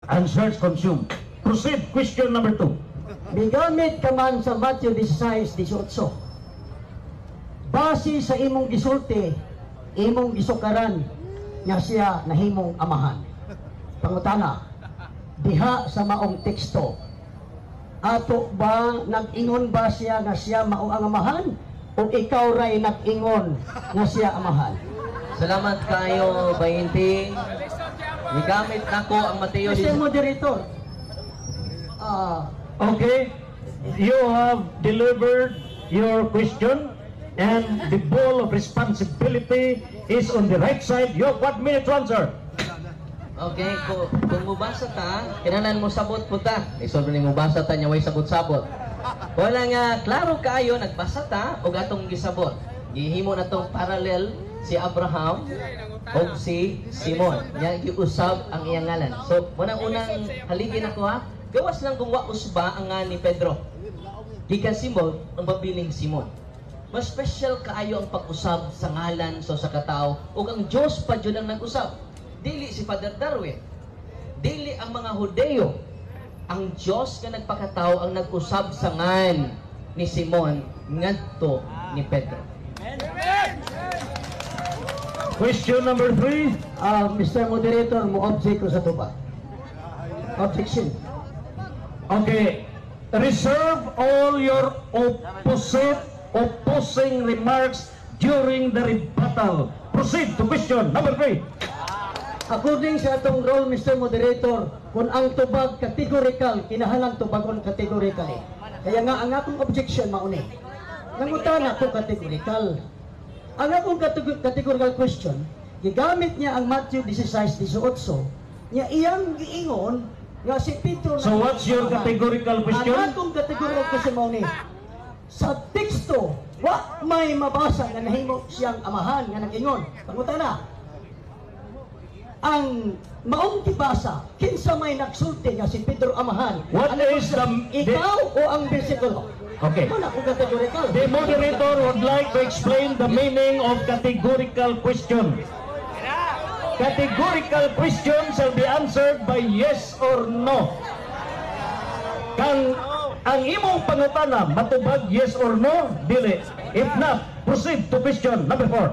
and search consumed. Proceed, question number 2. Migamit ka man sa Matthew 16:18. Base sa imong gisulti, imong gisukaran nga siya nahimong amahan. Pangutana, diha sa maong teksto, ato ba nag-ingon ba siya nga siya mao ang amahan o ikaw ray nag-ingon nga siya amahan? Salamat kayo, Bayinti. Migamit nako ang Mateo Mr. Moderator, Okay, you have delivered your question and the ball of responsibility is on the right side. You have 1 minute to answer. Okay, kung mubasa ta, kinanan mo sabot po ta. Isolve ni mubasa ta niya way sabot-sabot. Wala nga, klaro kaayo, nagbasa ta, o gatong gisabot. Gihimo na tong parallel si Abraham o si Simon. Nya giusab ang iyang ngalan. So, unang haligin ako ha. Gawas lang kung wa usba ang nga ni Pedro. Gikan Simon, ang babiling Simon. Mas special kaayo ang pag-usab sa ngalan so sa katao ug ang Dios pa jud ang nag-usab. Dili si Father Darwin. Dili ang mga Hudeo. Ang Dios nga nagpakatao ang nag-usab sa ngan ni Simon ngadto ni Pedro. Question number 3. Mr. Moderator, mo object ko sa tuba. Objection. Okay, reserve all your opposing remarks during the rebuttal. Proceed to question number 3. According sa atong role, Mr. Moderator, kung ang tubag categorical, kinahanglan tubagon categorically. Kaya nga, ang akong objection mauni. Nangutan ako categorical. Ang akong categorical question, gigamit niya ang Matthew 16:18, niya iyang giingon, nga si Pedro... So what's your categorical question? Ang akong categorical question mauni, sa teksto, wa may mabasa nga nahimo siyang amahan nga nag-ingon. Pangutan na, ang maong gibasa, kinsa may nagsulti nga si Pedro amahan. What is ikaw o ang bersikulo? Okay. Wala ko categorical. The moderator would like to explain the meaning of categorical question. Categorical question shall be answered by yes or no. Kang ang imong pangutana matubag yes or no, dili. If not, proceed to question number 4.